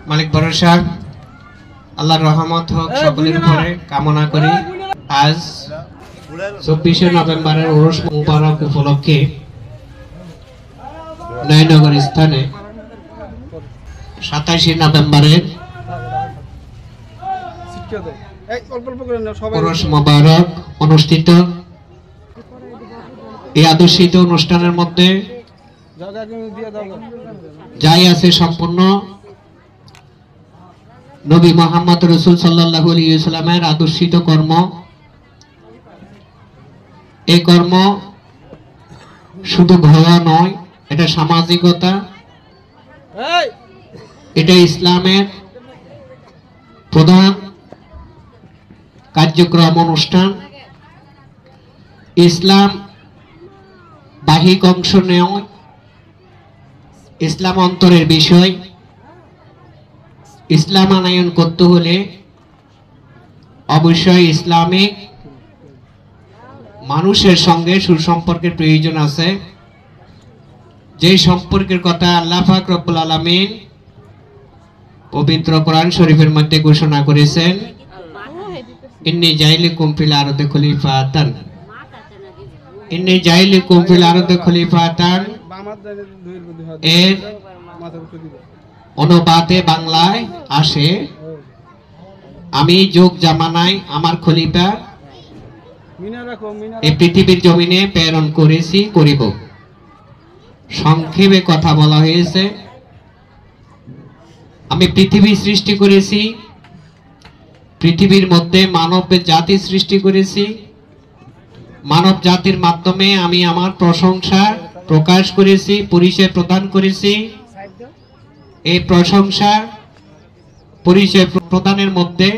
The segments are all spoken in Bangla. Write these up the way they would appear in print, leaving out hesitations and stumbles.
মালিক ভরসা আল্লাহর রহমত হোক সকলের উপরে কামনা করি। আজ 24শে নভেম্বরের উরুস মুবারক উপলক্ষে নয়নগর স্থানে 27শে নভেম্বরের উরুস মুবারক অনুষ্ঠিত। এই আদর্শিত অনুষ্ঠানের মধ্যে যাই আছে সম্পূর্ণ নবী মুহাম্মদ রাসূল সাল্লাল্লাহু আলাইহি ওয়াসাল্লামের আদর্শিত কর্ম। এই কর্ম শুধু ভয় নয়, এটা সামাজিকতা, এটা ইসলামের প্রধান কার্যক্রম অনুষ্ঠান। ইসলাম বাহিক অংশ নয়, ইসলাম অন্তরের বিষয়। ইসলাম আনয়ন করতে হলে অবশ্যই ইসলামিক মানুষের সঙ্গে সুসম্পর্কের প্রয়োজন আছে। যে সম্পর্কের কথা আল্লাহ পাক রব্বুল আলামিন পবিত্র কোরআন শরীফের মধ্যে ঘোষণা করেছেন, ইন্নী জাইলুকুম ফিল আরদি খলিফাতান, ইন্নী জাইলুকুম ফিল আরদি খলিফাতান। এর অনুবাদে বাংলায় আসে, আমি যোগ জামানায় আমার খলিফা এই পৃথিবীর জমিনে প্রেরণ করেছি, করিব। সংক্ষেপে কথা বলা হয়েছে, আমি পৃথিবী সৃষ্টি করেছি, পৃথিবীর মধ্যে মানব জাতি সৃষ্টি করেছি। মানব জাতির মাধ্যমে আমি আমার প্রশংসা প্রকাশ করেছি, পরিচয় প্রদান করেছি। এই প্রশংসা পরিচয় প্রদানের মধ্যে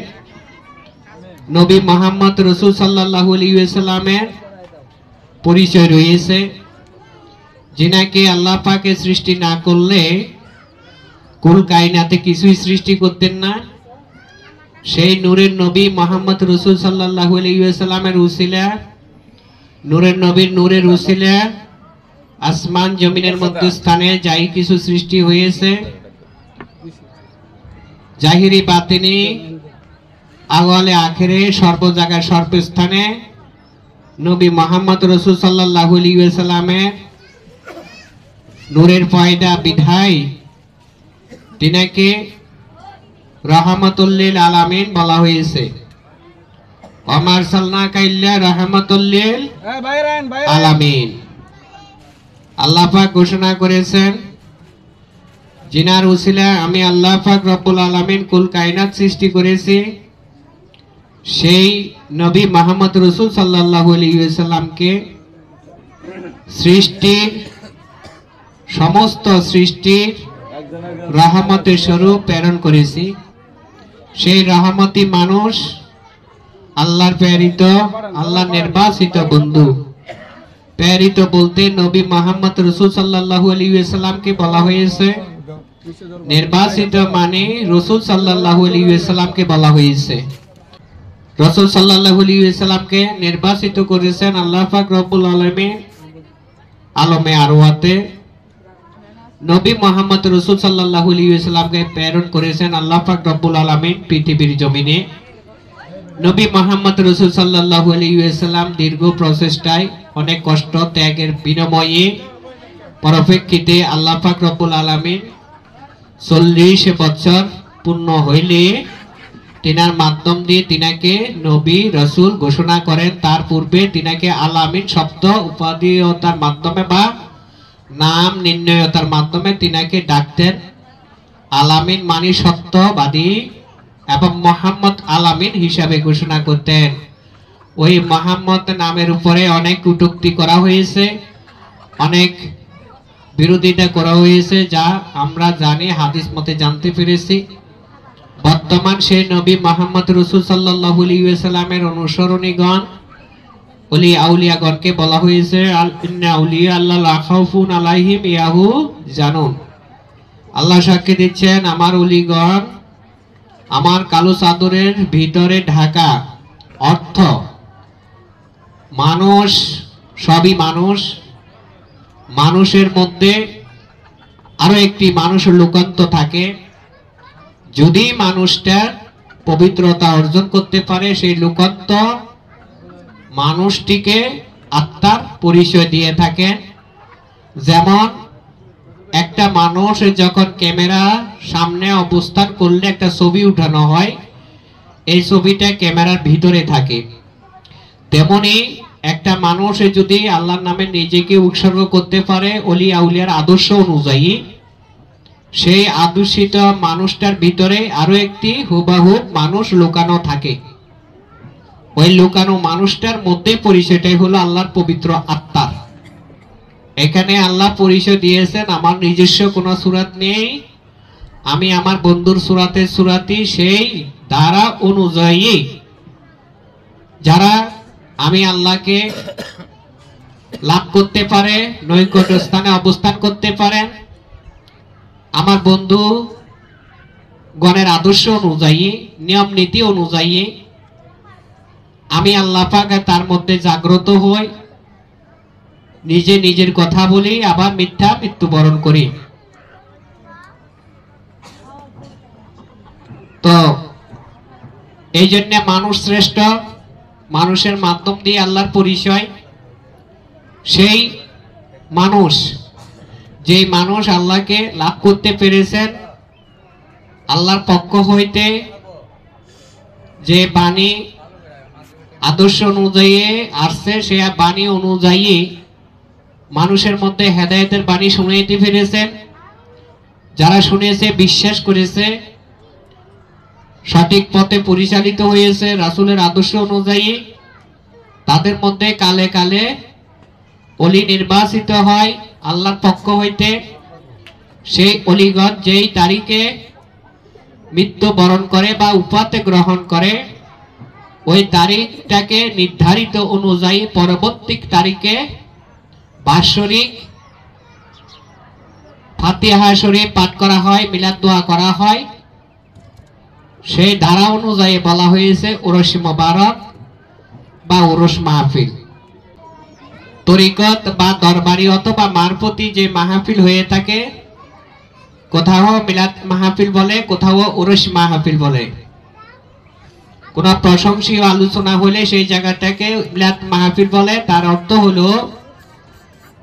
নবী মুহাম্মদ রাসূল সাল্লাল্লাহু আলাইহি ওয়াসাল্লামের পরিচয় রয়েছে, যিনাকে আল্লাহ পাকে সৃষ্টি না করলে কুল কায়নাতে কিছুই সৃষ্টি করতেন না। সেই নূরের নবী মুহাম্মদ রাসূল সাল্লাল্লাহু আলাইহি ওয়াসাল্লামের উসিলা, নূরের নবীর নূরের উসিলা আসমান জমিনের মধ্যস্থানে যাই কিছু সৃষ্টি হয়েছে, জাহিরি বাতিনি আওয়ালে আখেরে সর্ব জায়গায় সর্বস্থানে নবী মুহাম্মদ রাসূল সাল্লাল্লাহু আলাইহি ওয়াসাল্লামের নূরের পয়দা বিধায় তিনাকে রাহমাতুল লিল আলামিন বলা হয়েছে। ওয়া আরসালনাকা ইল্লা রাহমাতুল লিল আলামিন। আল্লাহ পাক ঘোষণা করেছেন, জিনার উসিলা আমি আল্লাহ পাক রব্বুল আলামিন কুল কায়নাত সৃষ্টি করেছি। সেই নবী মুহাম্মদ রাসূল সাল্লাল্লাহু আলাইহি ওয়াসাল্লামকে সৃষ্টির সমস্ত সৃষ্টির রহমতের স্বরূপ প্রেরণ করেছি। সেই রহমতি মানুষ আল্লাহর প্রেরিত, আল্লাহর নির্বাচিত বন্ধু। প্রেরিত বলতে নবী মুহাম্মদ রাসূল সাল্লাল্লাহু আলাইহি ওয়াসাল্লামকে বলা হয়েছে, নির্বাচিত মানে রাসূল সাল্লাল্লাহু আলাইহি ওয়াসাল্লামকে বলা হয়েছে। রাসূল সাল্লাল্লাহু আলাইহি ওয়াসাল্লামকে নির্বাচিত করেছেন আল্লাহ পাক রব্বুল আলামিন আলমে আরওয়াতে। নবী মুহাম্মদ রাসূল সাল্লাল্লাহু আলাইহি ওয়াসাল্লামকে প্রেরণ করেছেন আল্লাহ পাক রব্বুল আলামিন পৃথিবীর জমিনে। নবী মুহাম্মদ রাসূল সাল্লাল্লাহু আলাইহি ওয়াসাল্লাম দীর্ঘ প্রচেষ্টায়, অনেক কষ্ট ত্যাগের বিনিময়ে পরপ্রেক্ষিতে আল্লাহ পাক রব্বুল আলামিন 40 বছর পূর্ণ হইলে তিনার মাধ্যম দিয়ে তিনাকে নবী রাসূল ঘোষণা করেন। তার পূর্বে তিনাকে আলামিন শব্দ উপাধিয়তার মাধ্যমে বা নাম নির্ণয়তার মাধ্যমে তিনাকে ডাকতেন। আলামিন মানে সত্যবাদী এবং মুহাম্মদ আলামিন হিসাবে ঘোষণা করতেন। ওই মুহাম্মদ নামের উপরে অনেক কটূক্তি করা হয়েছে, অনেক বিরোধিতা করা হয়েছে, যা আমরা জানি, হাদিস মতে জানতে পেরেছি। বর্তমান সেই নবী মুহাম্মদ রাসূল সাল্লাল্লাহু আলাইহি ওয়াসাল্লামের অনুসরণীগণ, ওলি আউলিয়াগণকে বলা হয়েছে ইন্না আউলিয়া আল্লাহ লা খাউফুন আলাইহিম ইয়াহু জানুন। আল্লাহ সাক্ষী দিচ্ছেন, আমার ওলিগণ আমার কালো চাদরের ভিতরে ঢাকা। অর্থ মানুষ সবই মানুষ, মানুষের মধ্যে আরো একটি মানুষ লুকান্ত থাকে। যদি মানুষটা পবিত্রতা অর্জন করতে পারে, সেই লোকত্ব মানুষটিকে আত্মার পরিচয় দিয়ে থাকেন। যেমন একটা মানুষ যখন ক্যামেরা সামনে অবস্থান করলে একটা ছবি উঠানো হয়, এই ছবিটা ক্যামেরার ভিতরে থাকে। তেমনি একটা মানুষ যদি আল্লাহর নামে নিজেকে উৎসর্গ করতে পারে ওলি আউলিয়ার আদর্শ অনুযায়ী, সেই আদর্শিত মানুষটার ভিতরে আরো একটি হুবাহুব মানুষ লুকানো থাকে। ওই লুকানো মানুষটার মধ্যে পরিচয়টাই হলো আল্লাহর পবিত্র আত্মার। এখানে আল্লাহ পরিচয় দিয়েছেন, আমার নিজস্ব কোনো সূরাত নেই, আমি আমার বন্ধুর সূরাতি সেই ধারা অনুযায়ী যারা আমি আল্লাহকে লাভ করতে পারে, নৈকট্য স্থানে অবস্থান করতে পারেন, আমার বন্ধু গণের আদর্শ অনুযায়ী, নিয়ম নীতি অনুযায়ী আমি আল্লাহ পাক তার মধ্যে জাগ্রত হই, নিজে নিজের কথা বলি, আবার মৃত্যুবরণ করি। তো এই জন্য মানুষ শ্রেষ্ঠ, মানুষের মাধ্যম দিয়ে আল্লাহর পরিচয়। সেই মানুষ, যেই মানুষ আল্লাহকে লাভ করতে পেরেছেন, আল্লাহর পক্ষ হইতে যে বাণী আদর্শ অনুযায়ী আসছে, সে বাণী অনুযায়ী মানুষের মধ্যে হেদায়েতের বাণী শুনাইতে পেরেছেন। যারা শুনেছে, বিশ্বাস করেছে, সঠিক পথে পরিচালিত হয়েছে রাসূলের আদর্শ অনুযায়ী, তাদের মধ্যে কালে কালে ওলি নির্বাচিত হয় আল্লাহর পক্ষ হইতে। সেই অলিগণ যেই তারিখে মৃত্যুবরণ করে বা উপাতে গ্রহণ করে, ওই তারিখটাকে নির্ধারিত অনুযায়ী পরবর্তী তারিখে বাৎসরিক ফাতিহা শরীফ পাঠ করা হয়, মিলাদ দোয়া করা হয়। সেই ধারা অনুযায়ী বলা হয়েছে উরস মোবারক বা উরস মাহফিল। তরিকত বা দরবারি অথবা মারফতি যে মাহফিল হয়ে থাকে, কোথাও মিলাদ মাহফিল বলে, কোথাও উরস মাহফিল বলে। কোন প্রশংসীয় আলোচনা হলে সেই জায়গাটাকে মিলাদ মাহফিল বলে। তার অর্থ হলো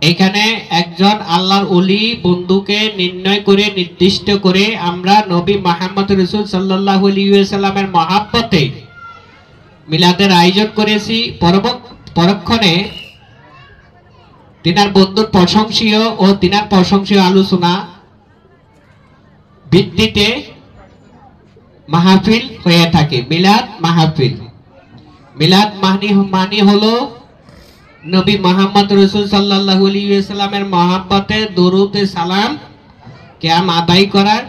এখানে একজন আল্লাহর ওলি বন্ধুকে নির্ণয় করে, নির্দিষ্ট করে আমরা নবী মুহাম্মদ রাসূল সাল্লাল্লাহু আলাইহি ওয়াসাল্লামের মহব্বতে মিলাদের আয়োজন করেছি। পরক্ষণে তিনার বন্ধুর প্রশংসীয় ও তিনার প্রশংসীয় আলোচনা ভিত্তিতে মাহফিল হয়ে থাকে, মিলাদ মাহফিল। মিলাদ মানি হলো নবী মুহাম্মদ রাসূল সাল্লাল্লাহু আলাইহি ওয়াসাল্লামের মহব্বতে দরুদ সালাম কিয়াম আদায় করার।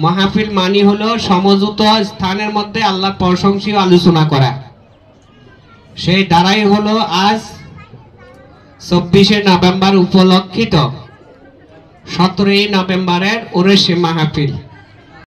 মাহফিল মানি হলো সমঝোত স্থানের মধ্যে আল্লাহর প্রশংসীয় আলোচনা করা। সেই দ্বারাই হলো আজ 24শে নভেম্বর উপলক্ষিত 17ই নভেম্বরের উরস মাহফিল।